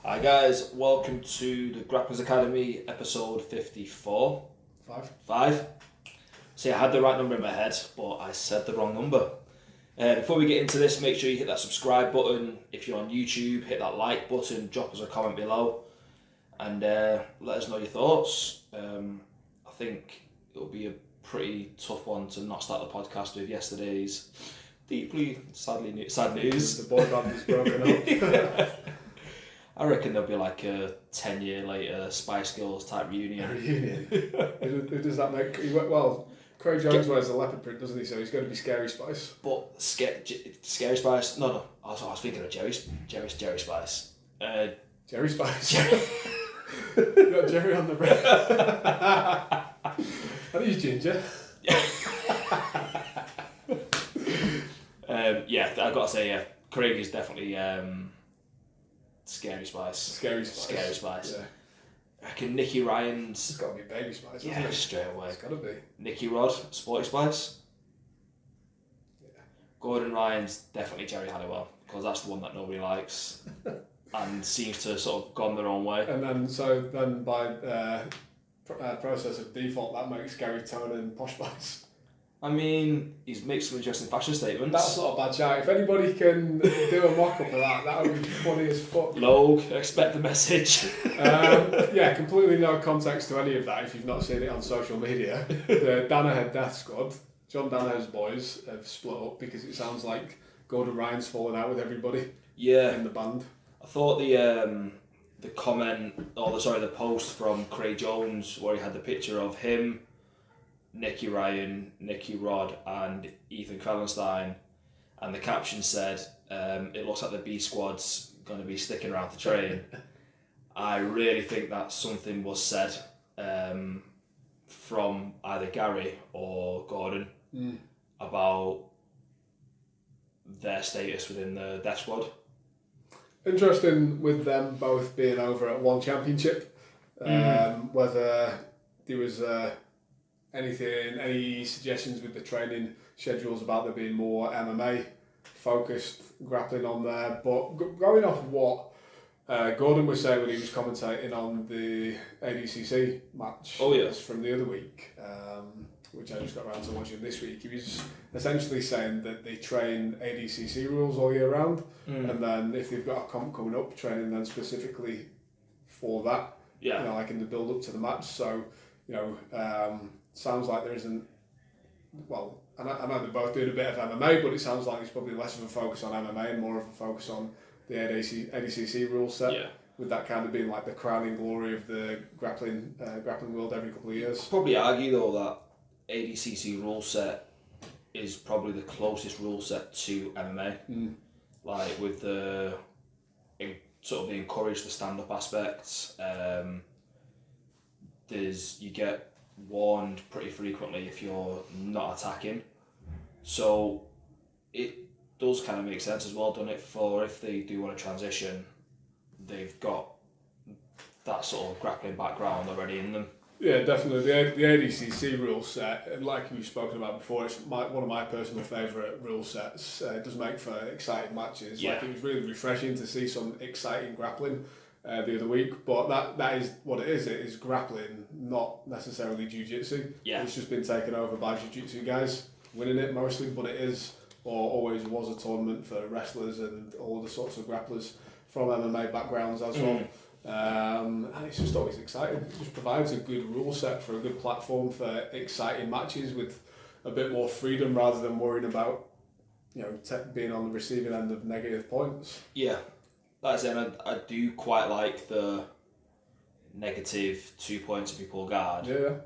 Hi guys, welcome to the Grapplers Academy episode 54. Five. See, I had the right number in my head, but I said the wrong number. Before we get into this, make sure you hit that subscribe button. If you're on YouTube, hit that like button, drop us a comment below, and let us know your thoughts. I think it'll be a pretty tough one to not start the podcast with yesterday's deeply sad news. The boy band is broken up. I reckon there'll be like a 10-year later Spice Girls type reunion. Who does that make? Well, Craig Jones wears a leopard print, doesn't he? So he's going to be Scary Spice. But Scary Spice? No. I was thinking of Jerry Spice. Jerry Spice. You got Jerry on the bread. I think he's ginger. I've got to say, Craig is definitely Scary Spice. Scary Spice. Yeah. I reckon Nicky Ryan's... It's got to be Baby Spice, yeah, hasn't it? straight away. It's got to be. Nicky Rod, Sporty Spice. Yeah. Gordon Ryan's definitely Jerry Halliwell, because that's the one that nobody likes and seems to sort of gone their own way. And then by process of default, that makes Gary Tone and Posh Spice. I mean, he's made some interesting fashion statements. That's not a bad shout. If anybody can do a mock-up of that would be funny as fuck. Logue, expect the message. Completely no context to any of that if you've not seen it on social media. The Danaher Death Squad, John Danaher's boys, have split up because it sounds like Gordon Ryan's fallen out with everybody in the band. I thought the post from Craig Jones where he had the picture of him, Nicky Ryan, Nicky Rod and Ethan Krallenstein, and the caption said, it looks like the B squad's going to be sticking around to train. I really think that something was said from either Gary or Gordon about their status within the Death Squad. Interesting with them both being over at one championship, whether there was any suggestions with the training schedules about there being more MMA focused grappling on there. But going off what Gordon was saying when he was commentating on the ADCC match from the other week, which I just got around to watching this week, he was essentially saying that they train ADCC rules all year round, and then if they've got a comp coming up, training then specifically for that, like in the build up to the match. So, sounds like there isn't, well, I know they're both doing a bit of MMA, but it sounds like there's probably less of a focus on MMA and more of a focus on the ADCC rule set, with that kind of being like the crowning glory of the grappling world every couple of years. I'd probably argue though that ADCC rule set is probably the closest rule set to MMA, like with the encourage the stand-up aspects. You get warned pretty frequently if you're not attacking, so it does kind of make sense as well, doesn't it, for if they do want to transition, they've got that sort of grappling background already in them. Yeah, definitely. The ADCC rule set, like we've spoken about before, it's one of my personal favourite rule sets. It does make for exciting matches. Yeah. Like, it was really refreshing to see some exciting grappling the other week, but that is what it is. It is grappling, not necessarily jiu-jitsu. Yeah. It's just been taken over by jiu-jitsu guys winning it mostly, but it is, or always was, a tournament for wrestlers and all the sorts of grapplers from MMA backgrounds as well. And it's just always exciting. It just provides a good rule set for a good platform for exciting matches with a bit more freedom rather than worrying about being on the receiving end of negative points. Yeah. Like I said, I do quite like the negative 2 points if you pull guard. Yeah.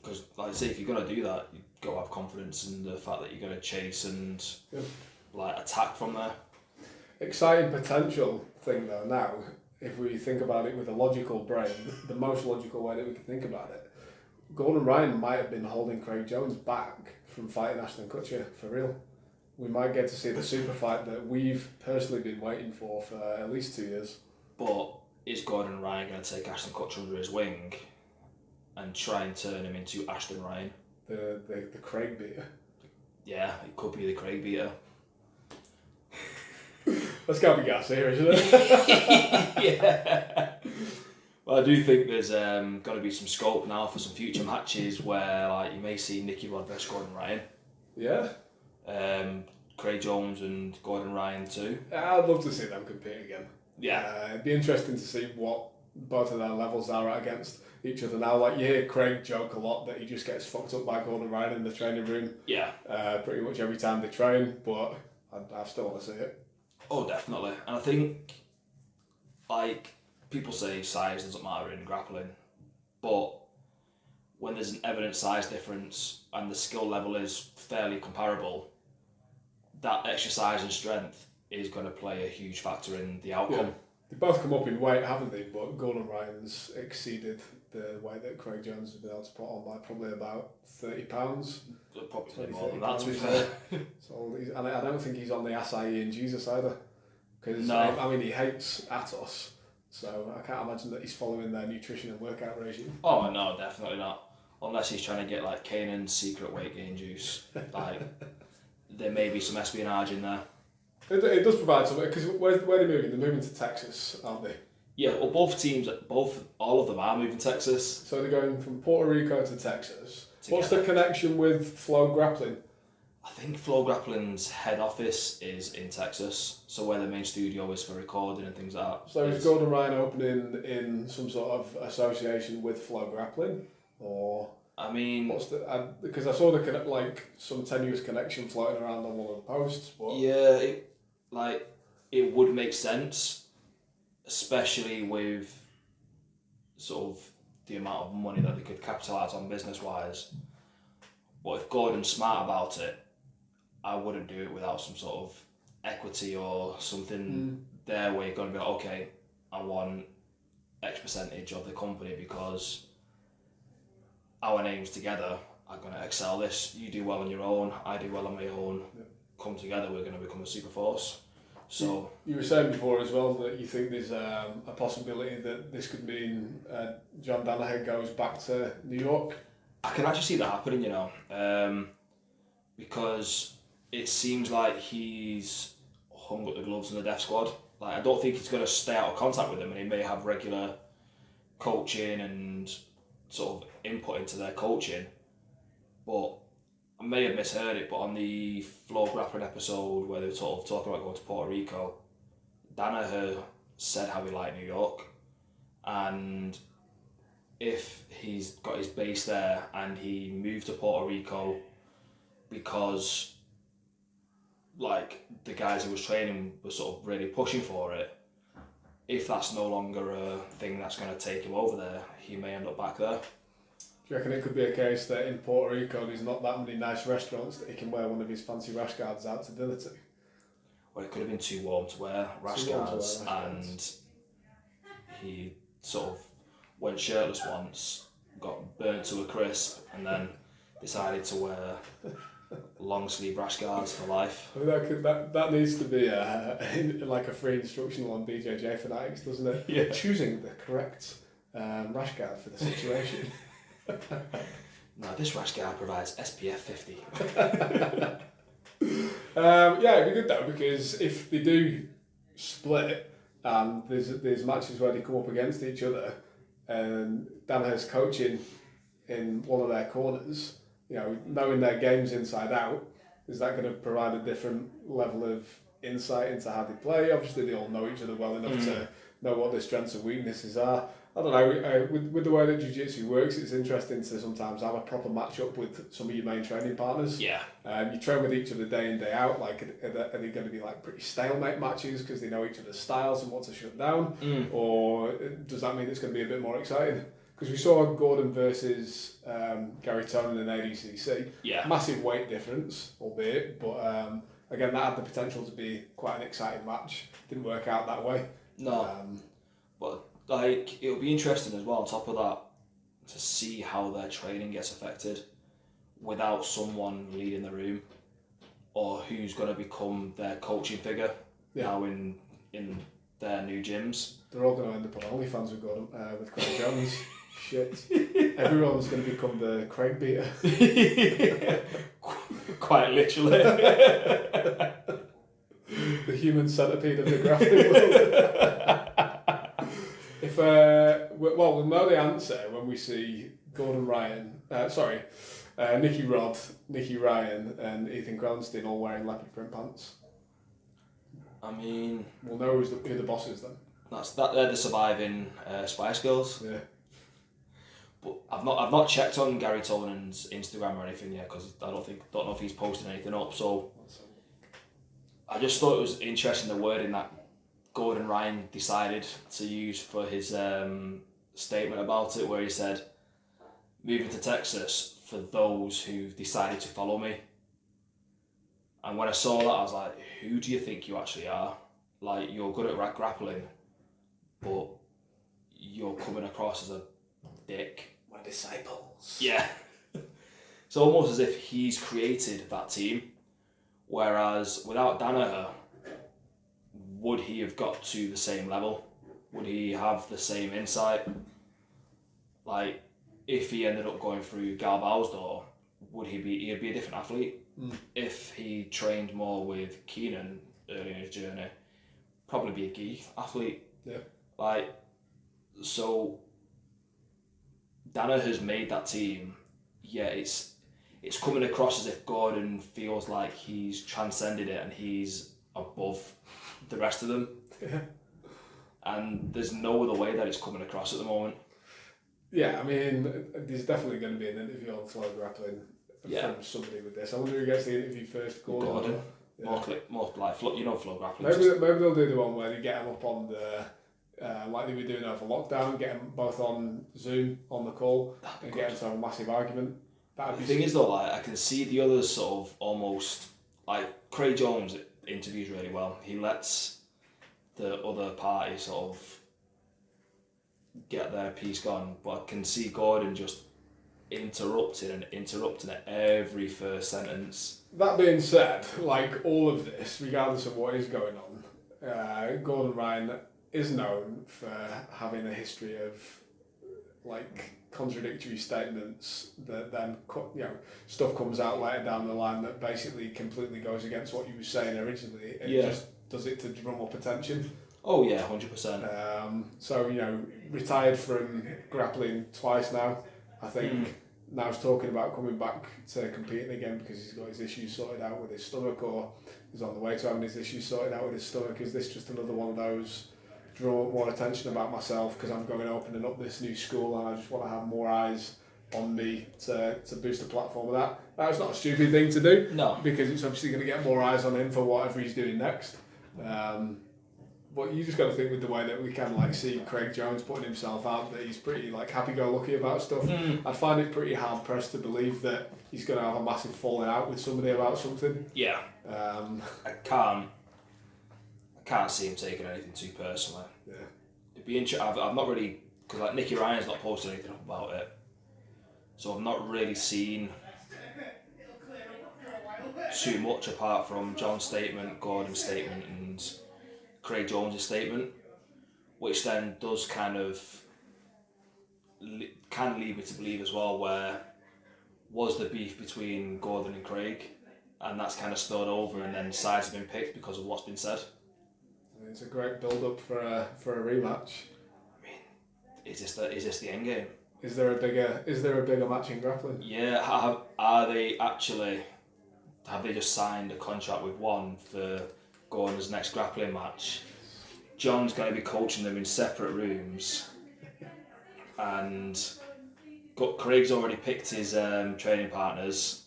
Because, like I say, if you're going to do that, you've got to have confidence in the fact that you're going to chase and attack from there. Exciting potential thing though now, if we think about it with a logical brain, the most logical way that we can think about it, Gordon Ryan might have been holding Craig Jones back from fighting Ashton Kutcher for real. We might get to see the super fight that we've personally been waiting for at least 2 years. But is Gordon Ryan going to take Ashton Kutcher under his wing and try and turn him into Ashton Ryan? The Craig beater. Yeah, it could be the Craig beater. That's got to be gas here, isn't it? Yeah. Well, I do think there's going to be some scope now for some future matches where like you may see Nicky Rod versus Gordon Ryan. Yeah. Craig Jones and Gordon Ryan too. I'd love to see them compete again. Yeah. It'd be interesting to see what both of their levels are at against each other now. Like you hear Craig joke a lot that he just gets fucked up by Gordon Ryan in the training room. Yeah. Pretty much every time they train, but I still want to see it. Oh, definitely. And I think, like, people say size doesn't matter in grappling, but when there's an evident size difference and the skill level is fairly comparable, that extra size and strength is going to play a huge factor in the outcome. Yeah. They both come up in weight, haven't they? But Gordon Ryan's exceeded the weight that Craig Jones has been able to put on by probably about £30. Probably more than that, to be fair. So and I don't think he's on the acai and Jesus either. Because, no. I mean, he hates Atos, so I can't imagine that he's following their nutrition and workout regime. Oh, no, definitely not. Unless he's trying to get, like, Kanan's secret weight gain juice. Like, there may be some espionage in there. It does provide something, because where are they moving? They're moving to Texas, aren't they? Yeah, well, all of them are moving to Texas. So they're going from Puerto Rico to Texas. Together. What's the connection with Flow Grappling? I think Flow Grappling's head office is in Texas, so where the main studio is for recording and things like that. So is Gordon Ryan opening in some sort of association with Flow Grappling, or? I mean, what's the? Because I saw some tenuous connection floating around on one of the posts. But yeah, it would make sense, especially with sort of the amount of money that they could capitalise on business wise. But if Gordon's smart about it, I wouldn't do it without some sort of equity or something there where you're going to be like, okay, I want X percentage of the company because our names together are going to excel this. You do well on your own, I do well on my own. Yep. Come together, we're going to become a super force. So you were saying before as well that you think there's a possibility that this could mean John Danaher goes back to New York. I can actually see that happening, you know, because it seems like he's hung up the gloves in the Death Squad. Like, I don't think he's going to stay out of contact with them, and he may have regular coaching and sort of input into their coaching. But I may have misheard it, but on the Flow Grappling episode where they were sort of talking about going to Puerto Rico, Danaher said how he liked New York, and if he's got his base there and he moved to Puerto Rico because like the guys he was training were sort of really pushing for it, if that's no longer a thing that's going to take him over there, he may end up back there. Do you reckon it could be a case that in Puerto Rico there's not that many nice restaurants that he can wear one of his fancy rash guards out to dinner to? Well, it could have been too warm to wear rash guards, and he sort of went shirtless once, got burnt to a crisp, and then decided to wear long sleeve rash guards for life. I mean, that needs to be like a free instructional on BJJ Fanatics, doesn't it? Yeah. Choosing the correct rash guard for the situation. No, this rash guard provides SPF 50. Yeah, it'd be good though, because if they do split and there's matches where they come up against each other and Danaher's coaching in one of their corners, you know, knowing their games inside out, is that going to provide a different level of insight into how they play? Obviously they all know each other well enough to know what their strengths and weaknesses are. I don't know, with the way that Jiu-Jitsu works, it's interesting to sometimes have a proper match-up with some of your main training partners. Yeah. You train with each other day in, day out. Like, are they going to be like pretty stalemate matches because they know each other's styles and what to shut down? Or does that mean it's going to be a bit more exciting? Because we saw Gordon versus Gary Tonin in ADCC. Yeah. Massive weight difference, albeit, but again, that had the potential to be quite an exciting match. Didn't work out that way. No. But like, it'll be interesting as well, on top of that, to see how their training gets affected without someone leading the room, or who's going to become their coaching figure now in their new gyms. They're all going to end up on OnlyFans with Craig Jones. Shit. Everyone's going to become the Craig beater. Quite literally. the human centipede of the grappling world. We'll know the answer when we see Gordon Ryan. Nicky Rod, Nicky Ryan, and Ethan Cronstein all wearing leopard print pants. I mean, we'll know who the boss is then. They're the surviving Spice Girls. Yeah. But I've not checked on Gary Tolan's Instagram or anything yet because I don't know if he's posted anything up. So I just thought it was interesting the wording that Gordon Ryan decided to use for his statement about it, where he said, "Moving to Texas for those who've decided to follow me." And when I saw that, I was like, "Who do you think you actually are? Like, you're good at grappling, but you're coming across as a dick." My disciples. Yeah. It's almost as if he's created that team, whereas without Danaher, would he have got to the same level? Would he have the same insight? Like, if he ended up going through Galbao's door, he'd be a different athlete. If he trained more with Keenan early in his journey, probably be a gi athlete. Yeah. Like, so Danaher has made that team. Yeah, it's coming across as if Gordon feels like he's transcended it and he's above the rest of them. Yeah. And there's no other way that it's coming across at the moment. Yeah, I mean, there's definitely going to be an interview on Flow Grappling from somebody with this. I wonder who gets the interview first, Gordon. Yeah. More like Flow Grappling. Maybe they'll do the one where they get them up on the like they were doing over lockdown, get them both on Zoom on the call and get them to have a massive argument. The thing is though, like I can see the others sort of almost like Craig Jones interviews really well. He lets the other party sort of get their piece gone, but I can see Gordon just interrupting at every first sentence. That being said, like all of this, regardless of what is going on, Gordon Ryan is known for having a history of like contradictory statements that then stuff comes out later down the line that basically completely goes against what you were saying originally and just does it to drum up attention. Oh yeah, 100%. So retired from grappling twice now. I think now he's talking about coming back to competing again because he's got his issues sorted out with his stomach, or he's on the way to having his issues sorted out with his stomach. Is this just another one of those draw more attention about myself because I'm going opening up this new school and I just want to have more eyes on me to boost the platform of that? That's not a stupid thing to do. No. Because it's obviously going to get more eyes on him for whatever he's doing next. But you just got to think with the way that we can like see Craig Jones putting himself out that he's pretty like happy-go-lucky about stuff. I'd find it pretty hard-pressed to believe that he's going to have a massive falling out with somebody about something. Yeah. I can't see him taking anything too personally. Yeah. It'd be interesting. I've not really, because like Nicky Ryan's not posted anything about it, so I've not really seen too much apart from John's statement, Gordon's statement, and Craig Jones' statement, which then does kind of can lead me to believe as well where was the beef between Gordon and Craig, and that's kind of spilled over, and then sides have been picked because of what's been said. It's a great build-up for a rematch. I mean, is this the end game? Is there a bigger match in grappling? Yeah, have they just signed a contract with one for Gordon's next grappling match? John's going to be coaching them in separate rooms, and Craig's already picked his training partners.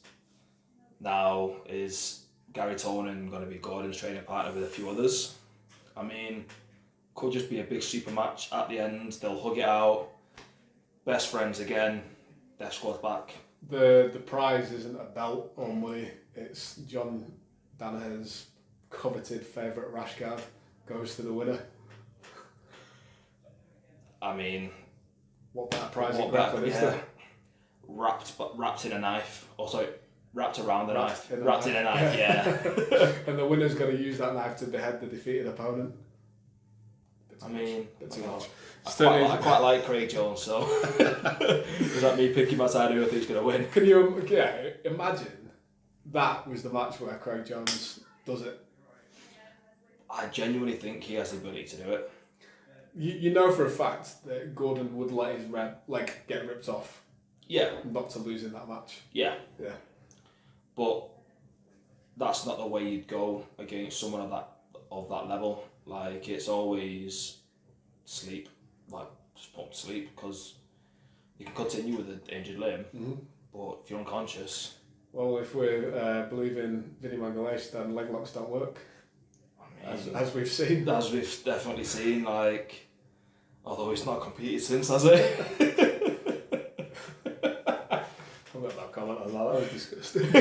Now is Gary Tolan going to be Gordon's training partner with a few others? I mean, could just be a big super match at the end. They'll hug it out. Best friends again. Death Squad's back. The prize isn't a belt or money. It's John Danaher's coveted favourite rash guard goes to the winner. I mean, what better prize in grappling is there? Wrapped in a knife. Oh, sorry, wrapped around the knife. Wrapped in a knife, yeah. And the winner's going to use that knife to behead the defeated opponent. I mean, I quite like Craig Jones, so does that mean picking my side who I think's going to win? Can you imagine that was the match where Craig Jones does it? I genuinely think he has the ability to do it. You know for a fact that Gordon would let his leg get ripped off. Yeah. Not to lose in that match. Yeah. Yeah. But that's not the way you'd go against someone of that level. Like, it's always sleep. Like, just put him to sleep, because you can continue with an injured limb, but if you're unconscious... Well, if we're believing Vinny Mangalesh, then leg locks don't work. I mean, as we've seen. As we've definitely seen, like... Although he's not competed since, has he? I'll let that comment on that. That was disgusting.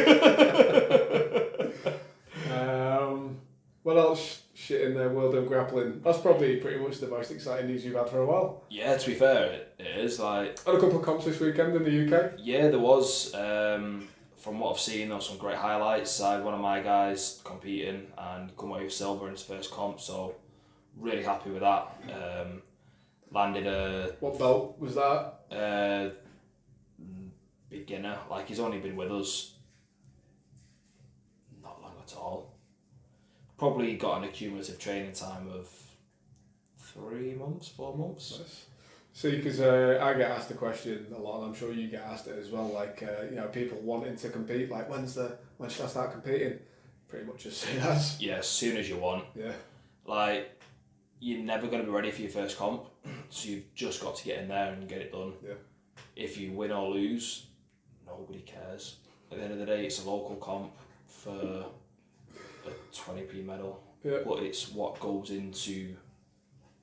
What else shit in the world of grappling? That's probably pretty much the most exciting news you've had for a while. Yeah, to be fair, it is. Like, had a couple of comps this weekend in the UK. Yeah, there was. From what I've seen, there were some great highlights. I had one of my guys competing and come away with silver in his first comp, so really happy with that. Landed a... What belt was that? Beginner. Like, he's only been with us not long at all. Probably got an accumulative training time of 3 months, 4 months. Nice. See, because I get asked the question a lot, and I'm sure you get asked it as well. Like, people wanting to compete. Like, when should I start competing? Pretty much as soon as. Yeah, as soon as you want. Yeah. Like, you're never going to be ready for your first comp, so you've just got to get in there and get it done. Yeah. If you win or lose, nobody cares. At the end of the day, it's a local comp for a 20p medal, but it's what goes into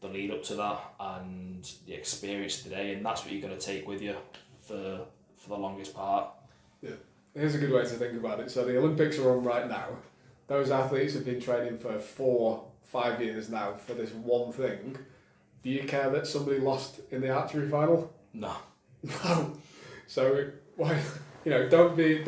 the lead up to that and the experience today, and that's what you're going to take with you for the longest part. Yeah, here's a good way to think about it. So the Olympics are on right now. Those athletes have been training for 4-5 years now for this one thing. Do you care that somebody lost in the archery final? No. No. So why? Don't be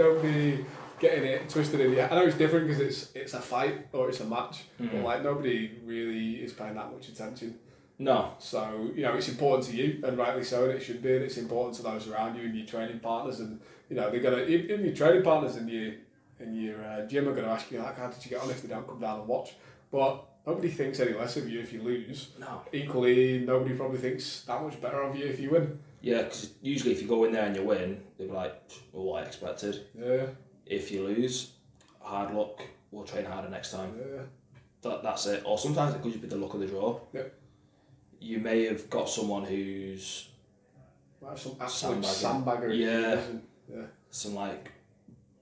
getting it twisted in the... I know it's different because it's a fight or it's a match, but nobody really is paying that much attention. No. So it's important to you, and rightly so, and it should be, and it's important to those around you and your training partners, and they're gonna, even your training partners in your gym are gonna ask you, like, how did you get on, if they don't come down and watch. But nobody thinks any less of you if you lose. No. Equally, nobody probably thinks that much better of you if you win. Yeah, because usually if you go in there and you win, they'll be like, well, what I expected. Yeah. If you lose, hard luck, we'll train harder next time. Yeah. That's it. Or sometimes it could just be the luck of the draw. Yeah. You may have got someone who's... some absolute sandbagger. Yeah. Some, like,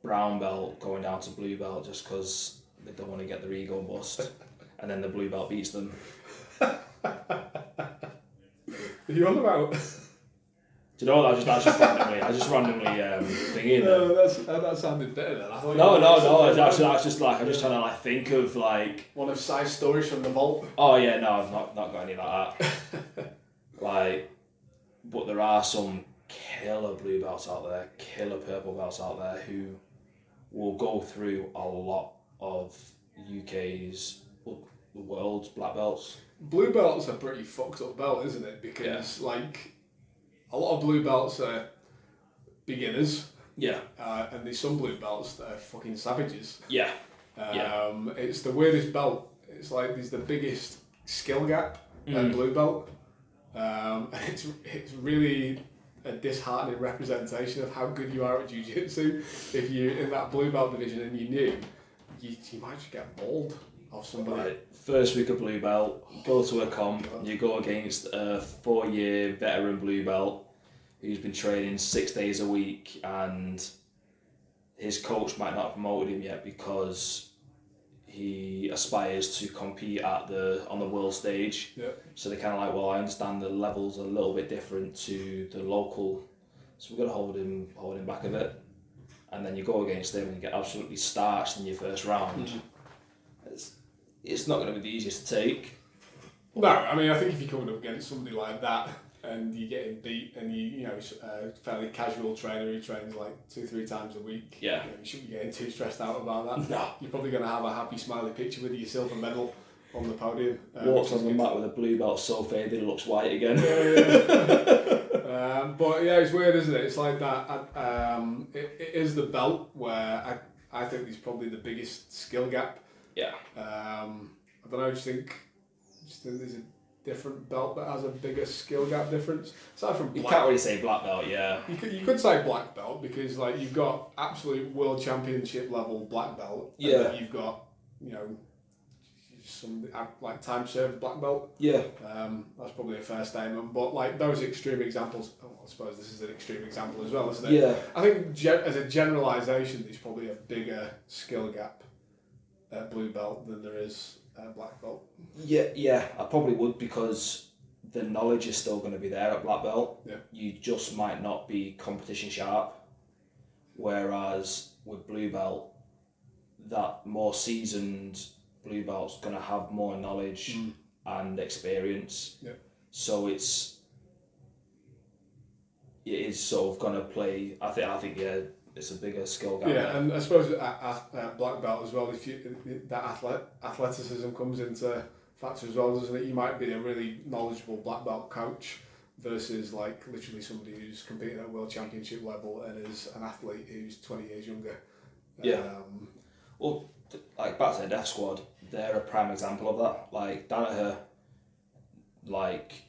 brown belt going down to blue belt just because they don't want to get their ego bust. And then the blue belt beats them. Are you on about? Do you know what? I just randomly thinking. No, that sounded better then. I thought no. That's just like, I'm just trying to like think of like one of Si's stories from the vault. Oh yeah, no, I've not got any like that. Like, but there are some killer blue belts out there, killer purple belts out there who will go through a lot of UK's, the world's black belts. Blue belt's a pretty fucked up belt, isn't it? Because like, a lot of blue belts are beginners. Yeah. And there's some blue belts that are fucking savages. Yeah. It's the weirdest belt. It's like there's the biggest skill gap at blue belt. And it's really a disheartening representation of how good you are at jiu-jitsu. If you're in that blue belt division and you knew, you might just get mauled off somebody. Right. First week of blue belt, go to a comp, you go against a 4-year veteran blue belt who's been training 6 days a week, and his coach might not have promoted him yet because he aspires to compete on the world stage. Yeah. So they're kind of like, well, I understand the levels are a little bit different to the local, so we're going to hold him back a bit. And then you go against him and you get absolutely starched in your first round. It's not going to be the easiest to take. No, I mean, I think if you're coming up against somebody like that and you're getting beat and you know, a fairly casual trainer who trains like 2-3 times a week, you shouldn't be getting too stressed out about that. No. You're probably going to have a happy smiley picture with your silver medal on the podium. Walks on the mat with a blue belt so faded it looks white again. But yeah, it's weird, isn't it? It's like that. It is the belt where I think there's probably the biggest skill gap. Yeah. I don't know. Do you think there's a different belt that has a bigger skill gap difference? Aside from you can't really say black belt, yeah. You could say black belt because like you've got absolute world championship level black belt. And then you've got some like time served black belt. Yeah. That's probably a fair statement. But like those extreme examples, I suppose this is an extreme example as well, isn't it? Yeah. I think as a generalisation, there's probably a bigger skill gap at blue belt than there is at black belt. Yeah, I probably would because the knowledge is still going to be there at black belt. Yeah. You just might not be competition sharp. Whereas with blue belt, that more seasoned blue belt's going to have more knowledge and experience. Yeah. So it is sort of going to play. I think it's a bigger skill gap. Yeah, and I suppose at black belt as well, if that athleticism comes into factor as well, doesn't it? You might be a really knowledgeable black belt coach versus like literally somebody who's competing at world championship level and is an athlete who's 20 years younger. Yeah. Well, like back to the Death Squad, they're a prime example of that. Like Danaher, like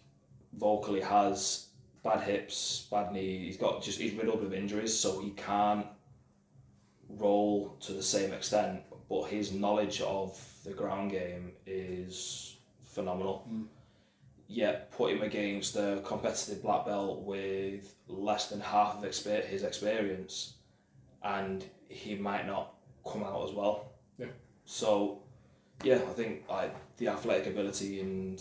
vocally has bad hips, bad knee. He's riddled with injuries, so he can't roll to the same extent. But his knowledge of the ground game is phenomenal. Yet put him against a competitive black belt with less than half of his experience, and he might not come out as well. Yeah. So, yeah, I think like the athletic ability and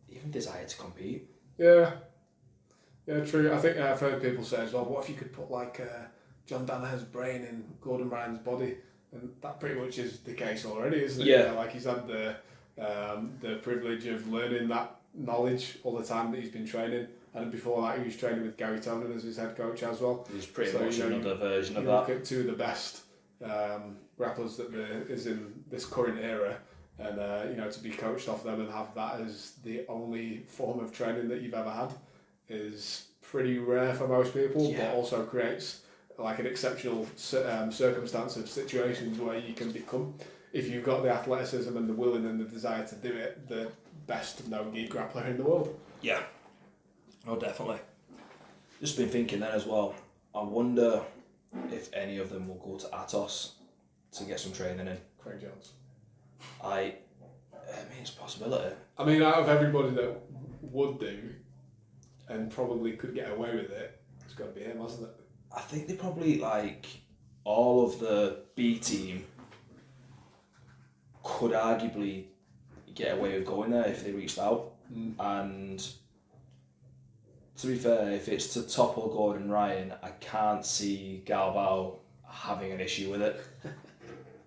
even desire to compete. Yeah, true. I think I've heard people say as well, what if you could put like John Danaher's brain in Gordon Ryan's body? And that pretty much is the case already, isn't it? Yeah. Like he's had the privilege of learning that knowledge all the time that he's been training. And before that, he was training with Gary Tonin as his head coach as well. He's pretty much another version of that. Look at two of the best grapplers that is in this current era, and to be coached off them and have that as the only form of training that you've ever had is pretty rare for most people, but also creates like an exceptional circumstance of situations where you can become, if you've got the athleticism and the willing and the desire to do it, the best no-gi grappler in the world. Yeah. Oh, definitely. Just been thinking then as well, I wonder if any of them will go to Atos to get some training in. Craig Jones. I mean, it's a possibility. I mean, out of everybody that would do and probably could get away with it, it's got to be him, hasn't it? I think they probably, like, all of the B team could arguably get away with going there if they reached out. And to be fair, if it's to topple Gordon Ryan, I can't see Galbao having an issue with it.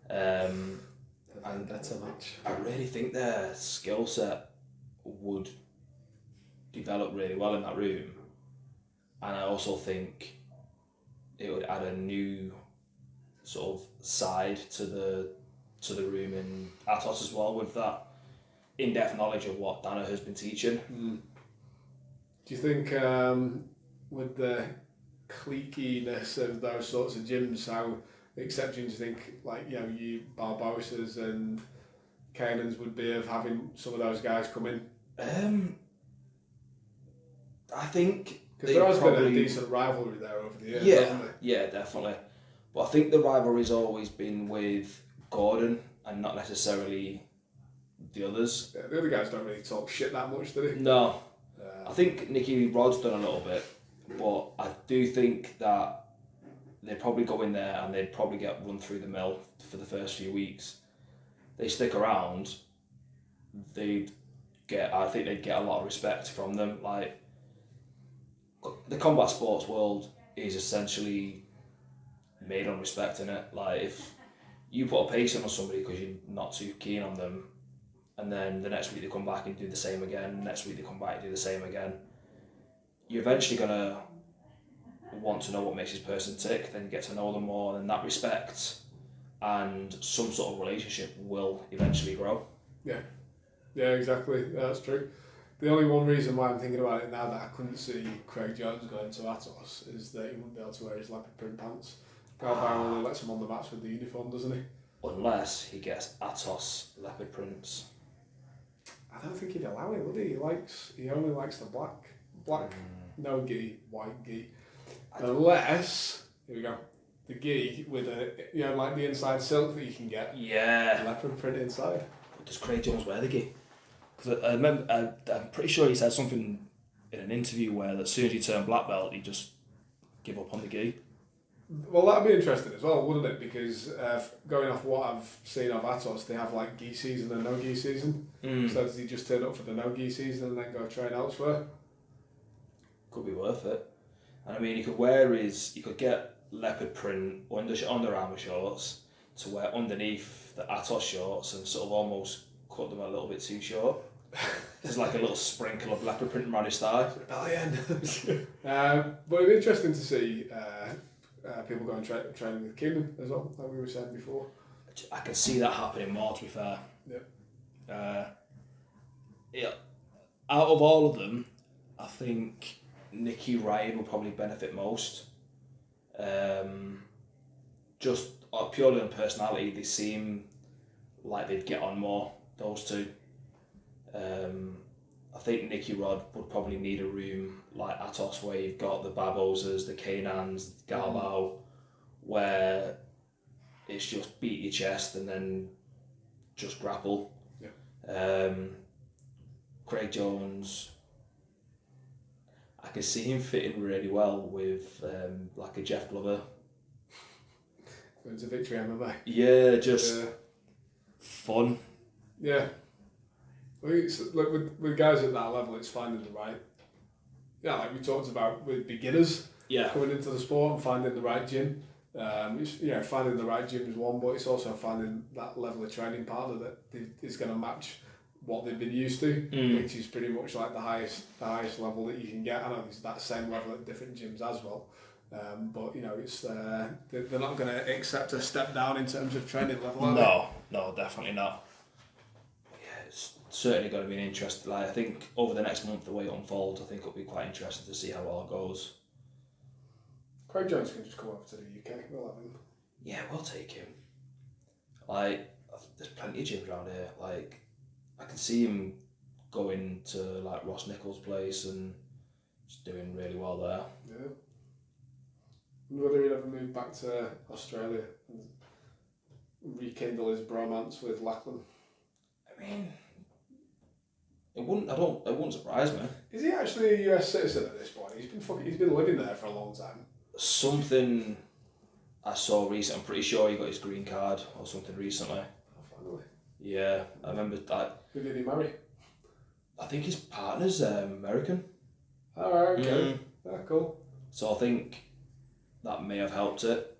And that's a match. I really think their skill set would develop really well in that room. And I also think it would add a new sort of side to the room in Atos as well, with that in-depth knowledge of what Danaher has been teaching. Do you think with the cliqueiness of those sorts of gyms, how accepting do you think you Barbosas and Kanans would be of having some of those guys come in? I think because there has been a decent rivalry there over the years, hasn't there? Yeah, definitely. But I think the rivalry's always been with Gordon and not necessarily the others. Yeah, the other guys don't really talk shit that much, do they? No. I think Nicky Rod's done a little bit, but I do think that they'd probably go in there and they'd probably get run through the mill for the first few weeks. They stick around, I think they'd get a lot of respect from them. Like, the combat sports world is essentially made on respect, innit? Like, if you put a patient on somebody because you're not too keen on them, and then the next week they come back and do the same again, next week they come back and do the same again, you're eventually going to want to know what makes this person tick, then you get to know them more, and that respect and some sort of relationship will eventually grow. Yeah, exactly. That's true. The only one reason why I'm thinking about it now that I couldn't see Craig Jones going to Atos is that he wouldn't be able to wear his leopard print pants. Galbao only lets him on the mats with the uniform, doesn't he? Unless he gets Atos leopard prints. think he'd allow it, would he? He only likes the black, no gi, white gi. Unless, here we go, the gi with like the inside silk that you can get. Yeah. Leopard print inside. Does Craig Jones wear the gi? Because I remember, I'm pretty sure he said something in an interview where as soon as he turned black belt, he just give up on the gi. Well, that'd be interesting as well, wouldn't it? Because going off what I've seen of Atos, they have like gi season and no gi season. So does he just turn up for the no gi season and then go train elsewhere? Could be worth it. And I mean, you could get leopard print Under Armour shorts to wear underneath the Atos shorts and sort of almost cut them a little bit too short. There's like a little sprinkle of leopard print around his thigh. Rebellion. But it'd be interesting to see people going training with Keenan as well, like we were saying before. I can see that happening more, to be fair. Yeah. Out of all of them, I think Nicky Ryan will probably benefit most. Just purely on personality, they seem like they'd get on more, those two. I think Nicky Rod would probably need a room like Atos, where you've got the Barbosas, the Kanans, Galbao, where it's just beat your chest and then just grapple. Craig Jones, I can see him fitting really well with like a Jeff Glover. Going to Victory MMA. Yeah, just fun. Yeah. Like with guys at that level, it's finding the right. Yeah, like we talked about with beginners. Yeah. Coming into the sport and finding the right gym. Finding the right gym is one, but it's also finding that level of training partner that is going to match what they've been used to, which is pretty much like the highest level that you can get. I know it's that same level at different gyms as well, but it's they're not going to accept a step down in terms of training level. No, definitely not. Yeah, it's certainly going to be an interest. Like I think over the next month, the way it unfolds, I think it'll be quite interesting to see how it all goes. Craig Jones can just come over to the UK. We'll have him. Yeah, we'll take him. Like, there's plenty of gyms around here. Like, I can see him going to like Ross Nichols' place and just doing really well there. Yeah. And whether he'd ever move back to Australia and rekindle his bromance with Lachlan. I mean, it wouldn't surprise me. Is he actually a US citizen at this point? He's been living there for a long time. Something I saw recently, I'm pretty sure he got his green card or something recently. Oh, finally. Yeah, I remember that. Who did he marry? I think his partner's American. Alright, okay. Cool. So I think that may have helped it.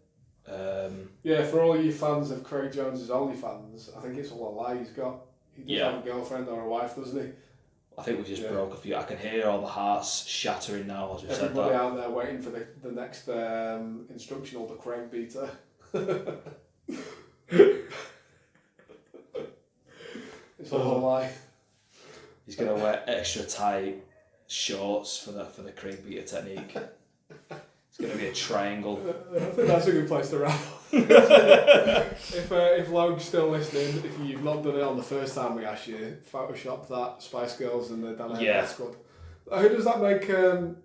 Yeah, for all you fans of Craig Jones's OnlyFans, I think it's all a lie. He does have a girlfriend or a wife, doesn't he? I think we just broke a few. I can hear all the hearts shattering now as we said that. Everybody out there waiting for the next instructional, the Craig beater. It's all a lie. He's gonna wear extra tight shorts for the Craig beater technique. It's gonna be a triangle. I think that's a good place to wrap. If Logan's still listening, if you've not done it on the first time we asked you, Photoshop that Spice Girls and the Danaher Death Squad. Who does that make John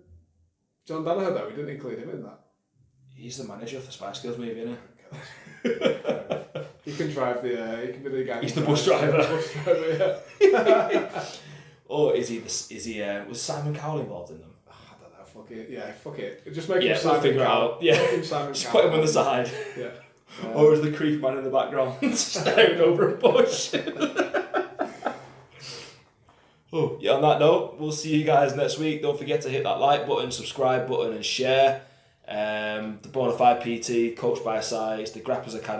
Danaher though? We didn't include him in that. He's the manager of the Spice Girls movie, isn't he? He can drive he can be the guy. He's the bus driver. Yeah. Or is he was Simon Cowell involved in them? I don't know, fuck it. Yeah, fuck it. Just make him Simon Simon Cowell. Yeah. Make him Simon Just Cowell. put him on the side. Yeah. Or is the creep man in the background staring over a bush? On that note, we'll see you guys next week. Don't forget to hit that like button, subscribe button and share. The Bonafide PT, coached by Size, the Grapplers Academy.